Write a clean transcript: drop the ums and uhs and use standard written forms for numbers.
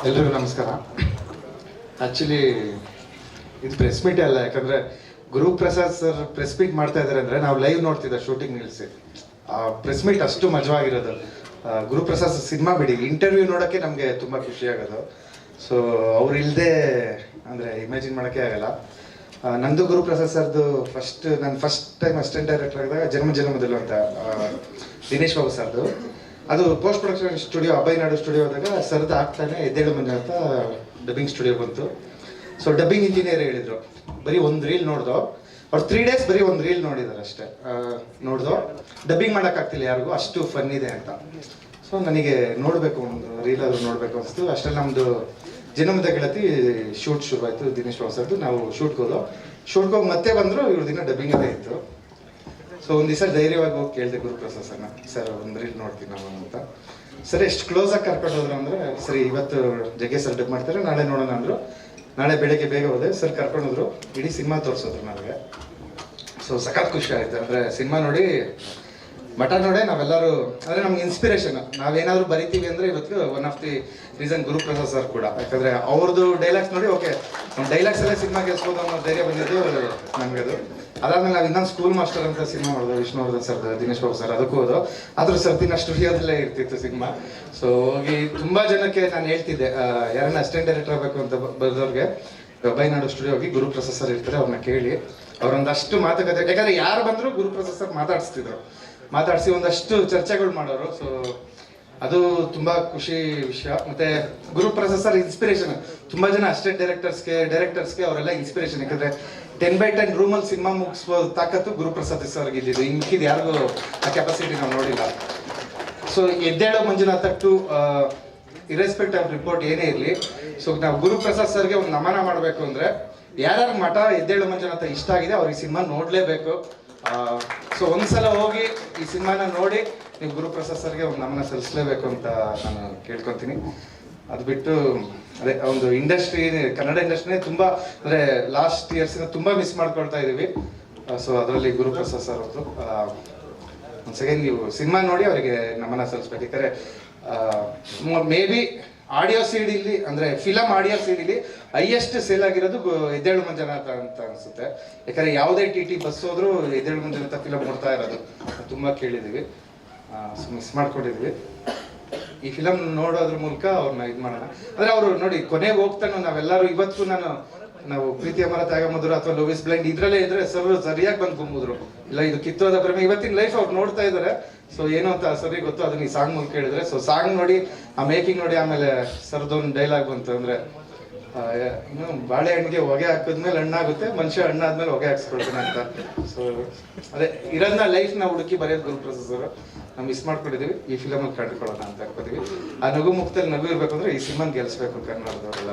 ಎಲ್ರಿಗೂ ನಮಸ್ಕಾರ. ಆ್ಯಕ್ಚುಲಿ ಇದು ಪ್ರೆಸ್ ಮೀಟ್ ಅಲ್ಲ, ಯಾಕಂದರೆ ಗುರುಪ್ರಸಾದ್ ಸರ್ ಪ್ರೆಸ್ ಮೀಟ್ ಮಾಡ್ತಾ ಇದ್ದಾರೆ ಅಂದರೆ ನಾವು ಲೈವ್ ನೋಡ್ತಿದ್ದೆ ಶೂಟಿಂಗ್ ನಿಲ್ಲಿಸಿ. ಪ್ರೆಸ್ ಮೀಟ್ ಅಷ್ಟು ಮಜವಾಗಿರೋದು. ಗುರುಪ್ರಸಾದ್ ಸಿನಿಮಾ ಬಿಡಿ, ಇಂಟರ್ವ್ಯೂ ನೋಡೋಕ್ಕೆ ನಮಗೆ ತುಂಬ ಖುಷಿಯಾಗೋದು. ಸೊ ಅವ್ರು ಇಲ್ಲದೆ ಅಂದರೆ ಇಮ್ಯಾಜಿನ್ ಮಾಡೋಕ್ಕೆ ಆಗಲ್ಲ. ನಂದು ಗುರುಪ್ರಸಾದ್ ಸರ್ದು ನಾನು ಫಸ್ಟ್ ಟೈಮ್ ಅಸಿಸ್ಟೆಂಟ್ ಡೈರೆಕ್ಟರ್ ಆಗಿದಾಗ ಜನ್ಮದಿನ ಅಂತ ದಿನೇಶ್ ಬಾಬು ಸರ್ದು, ಅದು ಪೋಸ್ಟ್ ಪ್ರೊಡಕ್ಷನ್ ಸ್ಟುಡಿಯೋ ಅಭಯನಾಡು ಸ್ಟುಡಿಯೋ ಆದಾಗ ಸರ್ದು ಆಗ್ತಾನೆ ಎದ್ದೇಳು ಮಂಜು ಅಂತ ಡಬ್ಬಿಂಗ್ ಸ್ಟುಡಿಯೋ ಬಂತು. ಸೊ ಡಬ್ಬಿಂಗ್ ಇಂಜಿನಿಯರ್ ಹೇಳಿದ್ರು ಬರೀ ಒಂದು ರೀಲ್ ನೋಡ್ದೋ, ಅವ್ರು 3 days ಬರೀ ಒಂದು ರೀಲ್ ನೋಡಿದ್ದಾರೆ ಅಷ್ಟೇ. ನೋಡ್ದೋ ಡಬ್ಬಿಂಗ್ ಮಾಡೋಕ್ಕಾಗ್ತಿಲ್ಲ ಯಾರಿಗೂ, ಅಷ್ಟು ಫನ್ ಇದೆ ಅಂತ. ಸೊ ನನಗೆ ನೋಡಬೇಕು, ಒಂದು ರೀಲ್ ಆದರೂ ನೋಡಬೇಕು ಅನಿಸ್ತು. ಅಷ್ಟರಲ್ಲಿ ನಮ್ಮದು ಜನ್ಮದ ಗೆಳತಿ ಶೂಟ್ ಶುರುವಾಯಿತು ದಿನೇಶ್ ಬಾಬು ಸರ್ದು. ನಾವು ಶೂಟ್ಗೆ ಹೋಗಿ ಮತ್ತೆ ಬಂದರು, ಇವ್ರ ದಿನ ಡಬ್ಬಿಂಗಲ್ಲೇ ಇತ್ತು. ಸೊ ಒಂದು ದಿವಸ ಧೈರ್ಯವಾಗಿ ಹೋಗಿ ಕೇಳಿದೆ ಗುರುಪ್ರಸಾದ್ ಸರ್ನ, ಸರ್ ಒಂದು ರೀಲ್ ನೋಡ್ತೀನಿ ನಾವು ಅಂತ. ಸರಿ ಎಷ್ಟು ಕ್ಲೋಸಾಗಿ ಕರ್ಕೊಂಡು ಹೋದ್ರು ಅಂದರೆ, ಸರಿ ಇವತ್ತು ಜಗ್ಗೆ ಸರ್ ಡಬ್ ಮಾಡ್ತಾರೆ, ನಾಳೆ ನೋಡೋಣ ಅಂದರು. ನಾಳೆ ಬೆಳಗ್ಗೆ ಬೇಗ ಹೋದೆ, ಸರ್ ಕರ್ಕೊಂಡು ಹೋದ್ರು, ಇಡೀ ಸಿನಿಮಾ ತೋರಿಸಿದ್ರು ನನಗೆ. ಸೊ ಸಖತ್ ಖುಷಿ ಆಯಿತು. ಅಂದರೆ ಸಿನಿಮಾ ನೋಡಿ ಮಠ ನೋಡೇ ನಾವೆಲ್ಲರೂ, ಅಂದರೆ ನಮ್ಗೆ ಇನ್ಸ್ಪಿರೇಷನ್. ನಾವೇನಾದರೂ ಬರಿತೀವಿ ಅಂದರೆ ಇವತ್ತು one of the reason Guruprasad sir ಕೂಡ. ಯಾಕಂದರೆ ಅವ್ರದ್ದು ಡೈಲಾಗ್ಸ್ ನೋಡಿ, ಓಕೆ ನಮ್ಮ ಡೈಲಾಗ್ಸ್ ಎಲ್ಲ ಸಿನಿಮಾ ಗೆಲ್ಸ್ಬೋದು ಅನ್ನೋ ಧೈರ್ಯ ಬಂದಿದ್ದು ನಮಗದು. ಅದಾದ್ಮೇಲೆ ನಾವು ಇನ್ನೊಂದು ಸ್ಕೂಲ್ ಮಾಸ್ಟರ್ ಅಂತ ಸಿನಿಮಾ ಮಾಡಿದ್ರು ವಿಷ್ಣುವರ್ಧನ್ ಸರ್, ದಿನೇಶ್ ಬಾಬು ಸರ್, ಅದಕ್ಕೂ ಹೋದು. ಆದರೂ ಸರ್ದಿನ ಸ್ಟುಡಿಯೋದಲ್ಲೇ ಇರ್ತಿತ್ತು ಸಿನಿಮಾ. ಸೊ ಹೋಗಿ ತುಂಬ ಜನಕ್ಕೆ ನಾನು ಹೇಳ್ತಿದ್ದೆ, ಯಾರನ್ನ ಅಸಿಸ್ಟೆಂಟ್ ಡೈರೆಕ್ಟರ್ ಆಗಬೇಕು ಅಂತ ಬರೆದವ್ರಿಗೆ ಅಭಯನಾಡು ಸ್ಟುಡಿಯೋ ಹೋಗಿ ಗುರುಪ್ರಸಾದ್ ಸರ್ ಇರ್ತಾರೆ, ಅವ್ರನ್ನ ಕೇಳಿ ಅವರೊಂದಷ್ಟು ಮಾತುಕತೆ. ಯಾಕಂದರೆ ಯಾರು ಬಂದರೂ ಗುರುಪ್ರಸಾದ್ ಸರ್ ಮಾತಾಡಿಸಿ ಒಂದಷ್ಟು ಚರ್ಚೆಗಳು ಮಾಡೋರು. ಸೊ ಅದು ತುಂಬ ಖುಷಿ ವಿಷಯ. ಮತ್ತು ಗುರುಪ್ರಸಾದ್ ಸರ್ ಇನ್ಸ್ಪಿರೇಷನ್. ತುಂಬ ಜನ ಅಸಿಸ್ಟೆಂಟ್ ಡೈರೆಕ್ಟರ್ಸ್ಗೆ ಅವರೆಲ್ಲ ಇನ್ಸ್ಪಿರೇಷನ್. ಯಾಕಂದರೆ 10/10 ರೂಮಲ್ಲಿ ಸಿನಿಮಾ ಮುಗಿಸ್ಬೋದು ತಾಕತ್ತು ಗುರುಪ್ರಸಾದ್ ಸರ್ಗೆ ಇದ್ದಿದ್ದು. ಮಿಕ್ಕಿದ್ದು ಯಾರಿಗೂ ಆ ಕೆಪಾಸಿಟಿ ನಾವು ನೋಡಿಲ್ಲ. ಸೊ ಎದ್ದೇಳೋ Manjunath to irrespective of report ಏನೇ ಇರಲಿ, ಸೊ ನಾವು ಗುರುಪ್ರಸಾದ್ ಸರ್ಗೆ ಒಂದು ನಮನ ಮಾಡಬೇಕು ಅಂದರೆ, ಯಾರ್ಯಾರು ಮಠ ಎದ್ದೇಳು ಮಂಜುನಾಥ ಇಷ್ಟ ಆಗಿದೆ ಅವ್ರಿಗೆ ಸಿನಿಮಾ ನೋಡಲೇಬೇಕು. ಸೊ ಒಂದ್ಸಲ ಹೋಗಿ ಈ ಸಿನಿಮಾನ ನೋಡಿ ನೀವು ಗುರುಪ್ರಸಾದ್ ಸರ್ಗೆ ಒಂದು ನಮನ ಸಲ್ಲಿಸಲೇಬೇಕು ಅಂತ ನಾನು ಕೇಳ್ಕೊತೀನಿ. ಅದು ಬಿಟ್ಟು ಅದೇ ಒಂದು ಇಂಡಸ್ಟ್ರಿ, ಕನ್ನಡ ಇಂಡಸ್ಟ್ರಿನೇ ತುಂಬ ಅಂದರೆ ಲಾಸ್ಟ್ ಇಯರ್ಸಿಂದ ತುಂಬ ಮಿಸ್ ಮಾಡ್ಕೊಳ್ತಾ ಇದ್ದೀವಿ. ಸೊ ಅದರಲ್ಲಿ ಗುರುಪ್ರಸಾದ್ ಸರ್ ಅವ್ರದ್ದು ಒಂದು ಸೆಕೆಂಡ್ ನೀವು ಸಿನಿಮಾ ನೋಡಿ ಅವರಿಗೆ ನಮನ ಸಲ್ಲಿಸ್ಬೇಕು. ಯಾಕಂದರೆ ಮೇ ಬಿ ಆಡಿಯೋ ಸಿಡಿಲಿ ಅಂದರೆ ಫಿಲಮ್ ಆಡಿಯೋ ಸಿಡಿಲಿ ಹೈಯೆಸ್ಟ್ ಸೇಲ್ ಆಗಿರೋದು ಎದ್ದೇಳು ಮಂಜುನಾಥ ಅಂತ ಅನಿಸುತ್ತೆ. ಯಾಕಂದರೆ ಯಾವುದೇ ಟಿ ಬಸ್ ಹೋದ್ರೂ ಎದ್ದೇಳು ಮಂಜುನಾಥ ಫಿಲಮ್ ನೋಡ್ತಾ ಇರೋದು ತುಂಬ ಕೇಳಿದ್ದೀವಿ. ಸೊ ಮಿಸ್ ಮಾಡ್ಕೊಂಡಿದ್ವಿ. ಈ ಫಿಲಮ್ ನೋಡೋದ್ರ ಮೂಲಕ ಅವ್ರನ್ನ ಇದು ಮಾಡೋಣ. ಅಂದರೆ ಅವರು ನೋಡಿ ಕೊನೆಗೆ ಹೋಗ್ತಾನೋ ನಾವೆಲ್ಲರೂ ಇವತ್ತು ನಾವು ಪ್ರೀತಿ ಅಮರ ತ್ಯಾಗ ಮಧುರ ಅಥವಾ ಲವ್ ಇಸ್ ಬ್ಲೈಂಡ್ ಇದರಲ್ಲೇ ಇದ್ರೆ ಸರಿಯಾಗಿ ಬಂದು ಗುಂಬಿದ್ರು. ಇಲ್ಲ ಇದು ಕಿತ್ತೋದ ಪ್ರೇಮ, ಇವತ್ತಿನ ಲೈಫ್ ಅವ್ರು ನೋಡ್ತಾ ಇದ್ದಾರೆ. ಸೊ ಏನು ಅಂತ ಸರಿ ಗೊತ್ತು, ಅದನ್ನ ಈ ಸಾಂಗ್ ಮೂಲಕ ಹೇಳಿದ್ರೆ. ಸೊ ಸಾಂಗ್ ನೋಡಿ, ಆ ಮೇಕಿಂಗ್ ನೋಡಿ, ಆಮೇಲೆ ಸರ್ದೊಂದು ಡೈಲಾಗ್ ಬಂತು ಅಂದರೆ, ಇನ್ನು ಬಾಳೆಹಣ್ಣಿಗೆ ಹೊಗೆ ಹಾಕಿದ್ಮೇಲೆ ಹಣ್ಣಾಗುತ್ತೆ, ಮನುಷ್ಯ ಹಣ್ಣಾದ್ಮೇಲೆ ಹೊಗೆ ಹಾಕ್ಸ್ಕೊಳ್ತಾನೆ ಅಂತ. ಸೊ ಅದೇ ಇರೋದನ್ನ ಲೈಫ್ನ ಹುಡುಕಿ ಬರೆಯೋದು ಗುರುಪ್ರಸಾದ್ ಸರ್. ನಾವು ಮಿಸ್ ಮಾಡ್ಕೊಂಡಿದ್ದೀವಿ, ಈ ಫಿಲಮಲ್ಲಿ ಕಂಡುಕೊಳ್ಳೋಣ ಅಂತ ಅನ್ಕೋತೀವಿ. ಆ ನಗು ಮುಖದಲ್ಲಿ ನಗು ಇರಬೇಕು ಅಂದರೆ ಈ ಸಿನಿಮಾನ ಗೆಲ್ಲಿಸ್ಬೇಕು ಕನ್ನಡದವರೆಲ್ಲ.